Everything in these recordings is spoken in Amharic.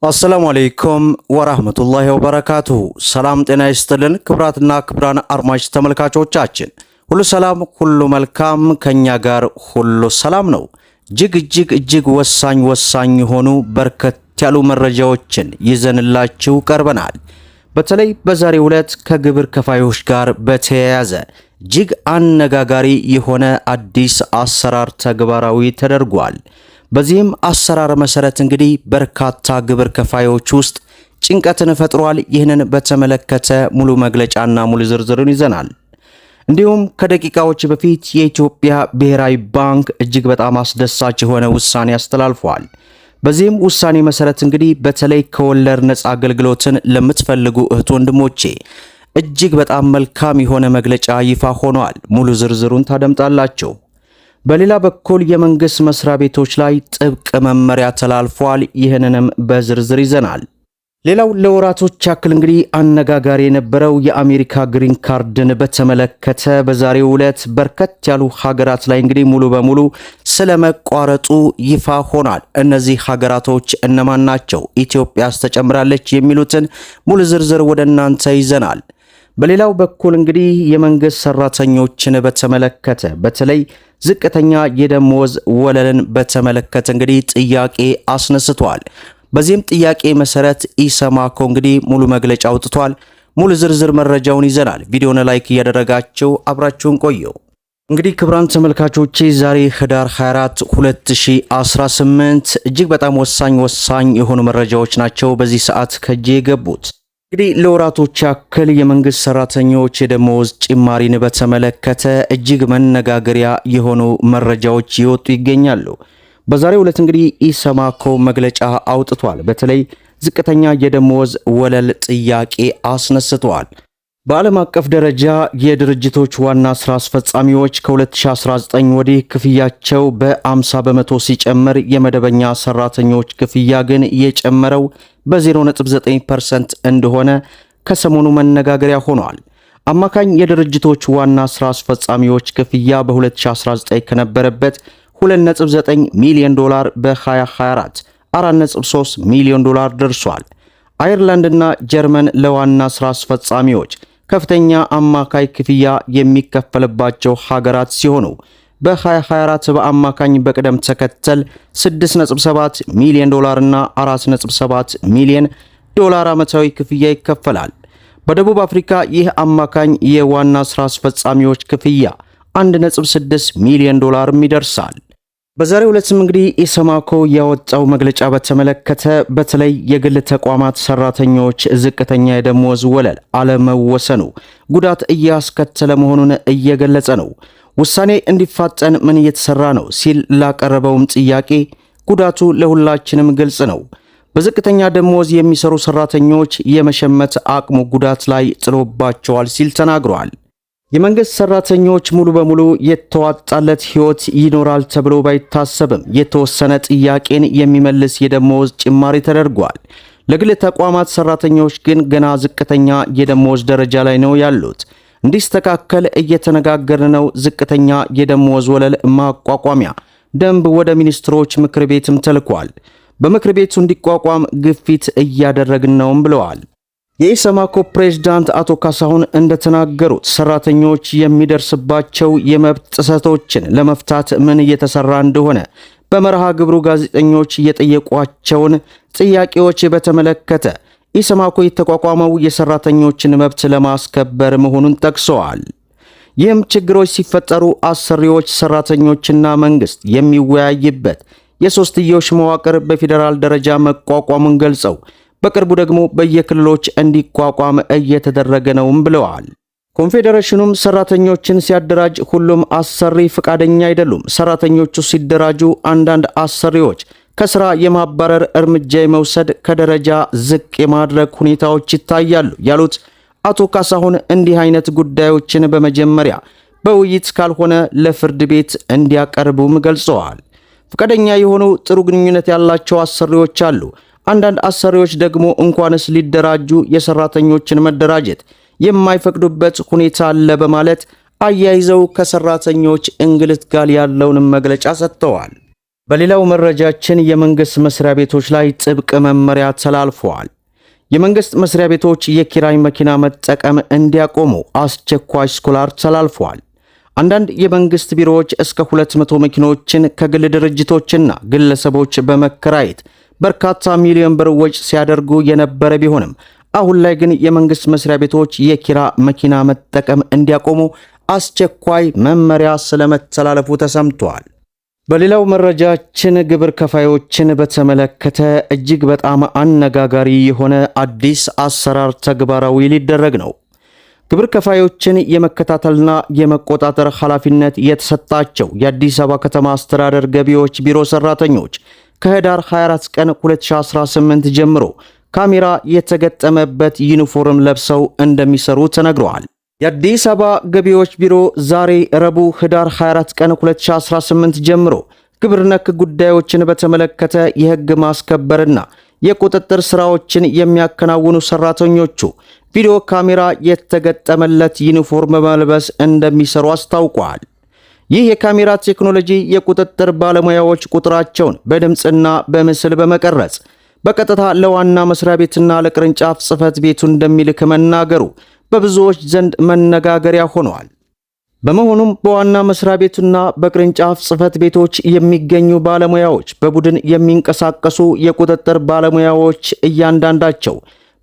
አሰላሙ አለይኩም ወራህመቱላሂ ወበረካቱሁ። ሰላም ጤና ይስጥልን ክብራትና ክብራን አድማጭ ተመልካቾቻችን ሁሉ ሰላም ሁሉ መልካም፣ ከኛ ጋር ሁሉ ሰላም ነው። እጅግ ወሳኝ የሆኑ በርከት ያሉ መረጃዎችን ይዘንላችሁ ቀርበናል። በተለይ በዛሬው ዕለት ከግብር ከፋዮች ጋር በተያያዘ እጅግ አነጋጋሪ የሆነ አዲስ አሰራር ተግባራዊ ተደርጓል። በዚህም አሰራር መሰረት እንግዲህ በርካታ ግብር ከፋዮች ውስጥ ጭንቀትን ፈጥሯል። ይህንን በተመለከተ ሙሉ መግለጫና ሙሉ ዝርዝርን ይዘናል። እንዲሁም ከደቂቃዎች በፊት የኢትዮጵያ ብሔራዊ ባንክ እጅግ በጣም አስደሳች የሆነ ውሳኔ አስተላልፏል። በዚህም ውሳኔ መሰረት እንግዲህ በተለይ ከወለድ ነፃ አገልግሎትን ለምትፈልጉ እህት ወንድሞቼ እጅግ በጣም መልካም የሆነ መግለጫ ይፋ ሆኗል። ሙሉ ዝርዝሩን ታደምጣላችሁ። በሌላ በኩል የመንግስት መስሪያ ቤቶች ላይ ጥብቅ መመሪያ ተላልፏል። ይህንንም በዝርዝር ይዘናል። ሌላው ለወራቶች ያክል እንግዲህ አነጋጋሪ የነበረው የአሜሪካ ግሪን ካርድን በተመለከተ በዛሬው ዕለት በርከት ያሉ ሀገራት ላይ እንግዲህ ሙሉ በሙሉ ስለመቋረጡ ይፋ ሆኗል። እነዚህ ሀገራቶች እነማን ናቸው? ኢትዮጵያስ ተጨምራለች? የሚሉትን ሙሉ ዝርዝር ወደ እናንተ ይዘናል። በሌላው በኩል እንግዲህ የመንግስት ሰራተኞችን በተመለከተ በተለይ ዝቅተኛ የደሞዝ ወለልን በተመለከተ እንግዲህ ጥያቄ አስነስቷል። በዚህም ጥያቄ መሰረት ኢሰማኮ እንግዲህ ሙሉ መግለጫ አውጥቷል። ሙሉ ዝርዝር መረጃውን ይዘናል። ቪዲዮውን ላይክ እያደረጋችሁ አብራችሁን ቆዩ። እንግዲህ ክቡራን ተመልካቾቼ ዛሬ ህዳር 24 2018 እጅግ በጣም ወሳኝ የሆኑ መረጃዎች ናቸው በዚህ ሰዓት ከጄ የገቡት። እንግዲህ ለወራቶች ያክል የመንግስት ሰራተኞች የደሞዝ ጭማሪን በተመለከተ እጅግ መነጋገሪያ የሆኑ መረጃዎች ይወጡ ይገኛሉ። በዛሬው ዕለት እንግዲህ ኢሰማኮ መግለጫ አውጥቷል። በተለይ ዝቅተኛ የደሞዝ ወለል ጥያቄ አስነስተዋል። በዓለም አቀፍ ደረጃ የድርጅቶች ዋና ስራ አስፈጻሚዎች ከ2019 ወዲህ ክፍያቸው በ50 በመቶ ሲጨምር የመደበኛ ሰራተኞች ክፍያ ግን የጨመረው በ0.9% እንደሆነ ከሰሞኑ መነጋገሪያ ሆኗል። አማካኝ የድርጅቶች ዋና ስራ አስፈጻሚዎች ክፍያ በ2019 ከነበረበት $2.9 ሚሊዮን በ2024 $4.3 ሚሊዮን ደርሷል። አየርላንድና ጀርመን ለዋና ስራ አስፈጻሚዎች ከፍተኛ አማካይ ክፍያ የሚከፈልባቸው ሀገራት ሲሆኑ በ2024 በአማካኝ በቅደም ተከተል $6.7 ሚሊዮን እና $4.7 ሚሊዮን ዓመታዊ ክፍያ ይከፈላል። በደቡብ አፍሪካ ይህ አማካኝ የዋና ስራ አስፈጻሚዎች ክፍያ $1.6 ሚሊዮን ይደርሳል። በዛሬው ዕለትም እንግዲህ ኢሰማኮ ያወጣው መግለጫ በተመለከተ በተለይ የግል ተቋማት ሰራተኞች ዝቅተኛ የደሞዝ ወለል አለመወሰኑ ጉዳት እያስከተለ መሆኑን እየገለጸ ነው። ውሳኔ እንዲፋጠን ምን እየተሰራ ነው ሲል ላቀረበውም ጥያቄ ጉዳቱ ለሁላችንም ግልጽ ነው። በዝቅተኛ ደሞዝ የሚሰሩ ሰራተኞች የመሸመት አቅሙ ጉዳት ላይ ጥሎባቸዋል ሲል ተናግሯል። የመንግስት ሰራተኞች ሙሉ በሙሉ የተዋጣለት ህይወት ይኖራል ተብሎ ባይታሰብም የተወሰነ ጥያቄን የሚመልስ የደሞዝ ጭማሪ ተደርጓል። ለግል ተቋማት ሰራተኞች ግን ገና ዝቅተኛ የደሞዝ ደረጃ ላይ ነው ያሉት። እንዲስተካከል እየተነጋገርን ነው። ዝቅተኛ የደሞዝ ወለል ማቋቋሚያ ደንብ ወደ ሚኒስትሮች ምክር ቤትም ተልኳል። በምክር ቤቱ እንዲቋቋም ግፊት እያደረግን ነውም ብለዋል። የኢሰማኮ ፕሬዝዳንት አቶ ካሳሁን እንደተናገሩት ሰራተኞች የሚደርስባቸው የመብት ጥሰቶችን ለመፍታት ምን እየተሰራ እንደሆነ በመርሃ ግብሩ ጋዜጠኞች የጠየቋቸውን ጥያቄዎች በተመለከተ ኢሰማኮ የተቋቋመው የሰራተኞችን መብት ለማስከበር መሆኑን ጠቅሰዋል። ይህም ችግሮች ሲፈጠሩ አሰሪዎች፣ ሰራተኞችና መንግስት የሚወያይበት የሶስትዮሽ መዋቅር በፌዴራል ደረጃ መቋቋሙን ገልጸው በቅርቡ ደግሞ በየክልሎች እንዲቋቋም እየተደረገ ነውም ብለዋል። ኮንፌዴሬሽኑም ሰራተኞችን ሲያደራጅ ሁሉም አሰሪ ፈቃደኛ አይደሉም። ሰራተኞቹ ሲደራጁ አንዳንድ አሰሪዎች ከስራ የማባረር እርምጃ የመውሰድ ከደረጃ ዝቅ የማድረግ ሁኔታዎች ይታያሉ ያሉት አቶ ካሳሁን እንዲህ አይነት ጉዳዮችን በመጀመሪያ በውይይት ካልሆነ ለፍርድ ቤት እንዲያቀርቡም ገልጸዋል። ፈቃደኛ የሆኑ ጥሩ ግንኙነት ያላቸው አሰሪዎች አሉ። አንዳንድ አሰሪዎች ደግሞ እንኳንስ ሊደራጁ የሰራተኞችን መደራጀት የማይፈቅዱበት ሁኔታ አለ በማለት አያይዘው ከሰራተኞች እንግልት ጋር ያለውን መግለጫ ሰጥተዋል። በሌላው መረጃችን የመንግስት መስሪያ ቤቶች ላይ ጥብቅ መመሪያ ተላልፈዋል። የመንግስት መስሪያ ቤቶች የኪራይ መኪና መጠቀም እንዲያቆሙ አስቸኳይ ስኮላር ተላልፈዋል። አንዳንድ የመንግስት ቢሮዎች እስከ 200 መኪኖችን ከግል ድርጅቶችና ግለሰቦች በመከራየት በርካታ ሚሊዮን ብር ወጪ ሲያደርጉ የነበረ ቢሆንም አሁን ላይ ግን የመንግስት መስሪያ ቤቶች የኪራይ መኪና መጠቀም እንዲያቆሙ አስቸኳይ መመሪያ ስለመተላለፉ ተሰምቷል። በሌላው መረጃችን ግብር ከፋዮችን በተመለከተ እጅግ በጣም አነጋጋሪ የሆነ አዲስ አሰራር ተግባራዊ ሊደረግ ነው። ግብር ከፋዮችን የመከታተልና የመቆጣጠር ኃላፊነት የተሰጣቸው የአዲስ አበባ ከተማ አስተዳደር ገቢዎች ቢሮ ሰራተኞች ከህዳር 24 ቀን 2018 ጀምሮ ካሜራ የተገጠመበት ዩኒፎርም ለብሰው እንደሚሰሩ ተነግረዋል። የአዲስ አበባ ገቢዎች ቢሮ ዛሬ ረቡዕ ህዳር 24 ቀን 2018 ጀምሮ ግብር ነክ ጉዳዮችን በተመለከተ የህግ ማስከበርና የቁጥጥር ስራዎችን የሚያከናውኑ ሰራተኞቹ ቪዲዮ ካሜራ የተገጠመለት ዩኒፎርም በመልበስ እንደሚሰሩ አስታውቀዋል። ይህ የካሜራ ቴክኖሎጂ የቁጥጥር ባለሙያዎች ቁጥራቸውን በድምፅና በምስል በመቀረጽ በቀጥታ ለዋና መስሪያ ቤትና ለቅርንጫፍ ጽህፈት ቤቱ እንደሚልክ መናገሩ በብዙዎች ዘንድ መነጋገሪያ ሆነዋል። በመሆኑም በዋና መስሪያ ቤቱና በቅርንጫፍ ጽህፈት ቤቶች የሚገኙ ባለሙያዎች በቡድን የሚንቀሳቀሱ የቁጥጥር ባለሙያዎች እያንዳንዳቸው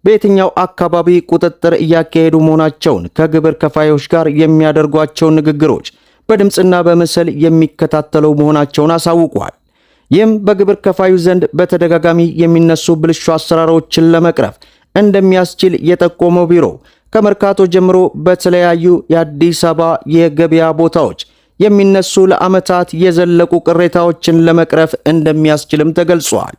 በየትኛው አካባቢ ቁጥጥር እያካሄዱ መሆናቸውን ከግብር ከፋዮች ጋር የሚያደርጓቸውን ንግግሮች በድምፅና በምስል የሚከታተሉ መሆናቸውን አሳውቀዋል። ይህም በግብር ከፋዩ ዘንድ በተደጋጋሚ የሚነሱ ብልሹ አሰራሮችን ለመቅረፍ እንደሚያስችል የጠቆመው ቢሮ ከመርካቶ ጀምሮ በተለያዩ የአዲስ አበባ የገበያ ቦታዎች የሚነሱ ለዓመታት የዘለቁ ቅሬታዎችን ለመቅረፍ እንደሚያስችልም ተገልጿል።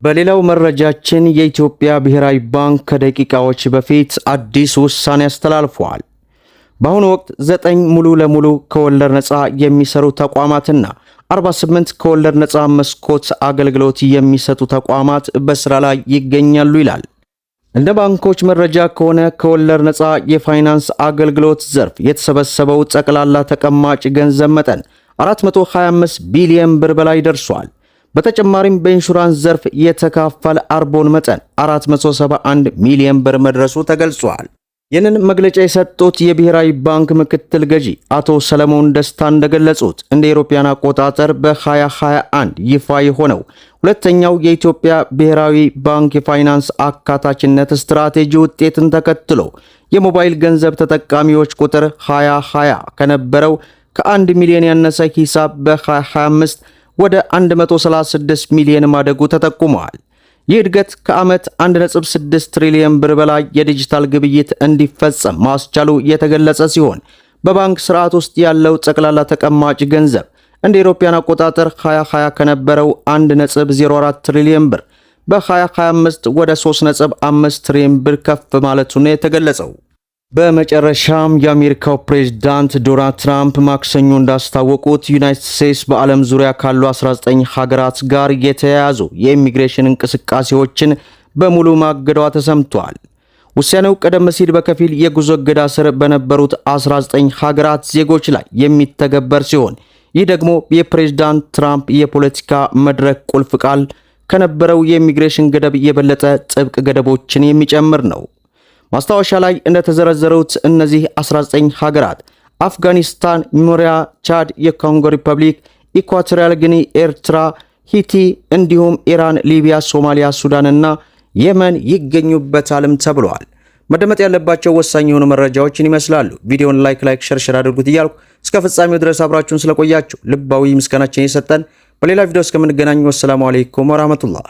በሌላው መረጃችን የኢትዮጵያ ብሔራዊ ባንክ ከደቂቃዎች በፊት አዲስ ውሳኔ አስተላልፏል። በአሁኑ ወቅት 9 ሙሉ ለሙሉ ከወለድ ነፃ የሚሰሩ ተቋማትና 48 ከወለድ ነፃ መስኮት አገልግሎት የሚሰጡ ተቋማት በስራ ላይ ይገኛሉ ይላል። እንደ ባንኮች መረጃ ከሆነ ከወለድ ነፃ የፋይናንስ አገልግሎት ዘርፍ የተሰበሰበው ጠቅላላ ተቀማጭ ገንዘብ መጠን 425 ቢሊዮን ብር በላይ ደርሷል። በተጨማሪም በኢንሹራንስ ዘርፍ የተካፈለ አርቦን መጠን 471 ሚሊዮን ብር መድረሱ ተገልጿል። ይህንን መግለጫ የሰጡት የብሔራዊ ባንክ ምክትል ገዢ አቶ ሰለሞን ደስታ እንደገለጹት እንደ አውሮፓውያን አቆጣጠር በ2021 ይፋ የሆነው ሁለተኛው የኢትዮጵያ ብሔራዊ ባንክ የፋይናንስ አካታችነት ስትራቴጂ ውጤትን ተከትሎ የሞባይል ገንዘብ ተጠቃሚዎች ቁጥር 2020 ከነበረው ከ1 ሚሊዮን ያነሰ ሂሳብ በ2025 ወደ 136 ሚሊዮን ማደጉ ተጠቁመዋል። ይህ እድገት ከዓመት 1.6 ትሪሊዮን ብር በላይ የዲጂታል ግብይት እንዲፈጸም ማስቻሉ የተገለጸ ሲሆን በባንክ ስርዓት ውስጥ ያለው ጠቅላላ ተቀማጭ ገንዘብ እንደ አውሮፓውያን አቆጣጠር 2020 ከነበረው 1.04 ትሪሊዮን ብር በ2025 ወደ 3.5 ትሪሊዮን ብር ከፍ ማለቱ ነው የተገለጸው። በመጨረሻም የአሜሪካው ፕሬዝዳንት ዶናልድ ትራምፕ ማክሰኞ እንዳስታወቁት ዩናይትድ ስቴትስ በዓለም ዙሪያ ካሉ 19 ሀገራት ጋር የተያያዙ የኢሚግሬሽን እንቅስቃሴዎችን በሙሉ ማገዷ ተሰምቷል። ውሳኔው ቀደም ሲል በከፊል የጉዞ እገዳ ስር በነበሩት 19 ሀገራት ዜጎች ላይ የሚተገበር ሲሆን ይህ ደግሞ የፕሬዝዳንት ትራምፕ የፖለቲካ መድረክ ቁልፍ ቃል ከነበረው የኢሚግሬሽን ገደብ የበለጠ ጥብቅ ገደቦችን የሚጨምር ነው። ማስታወሻ ላይ እንደተዘረዘሩት እነዚህ 19 ሀገራት አፍጋኒስታን፣ ሞሪያ፣ ቻድ፣ የኮንጎ ሪፐብሊክ፣ ኢኳቶሪያል ጊኒ፣ ኤርትራ፣ ሂቲ እንዲሁም ኢራን፣ ሊቢያ፣ ሶማሊያ፣ ሱዳንና የመን ይገኙበታልም ተብሏል። መደመጥ ያለባቸው ወሳኝ የሆኑ መረጃዎችን ይመስላሉ። ቪዲዮውን ላይክ ሸር አድርጉት እያልኩ እስከ ፍጻሜው ድረስ አብራችሁን ስለቆያችሁ ልባዊ ምስጋናችን እየሰጠን በሌላ ቪዲዮ እስከምንገናኝ ወሰላሙ አለይኩም ወራህመቱላህ።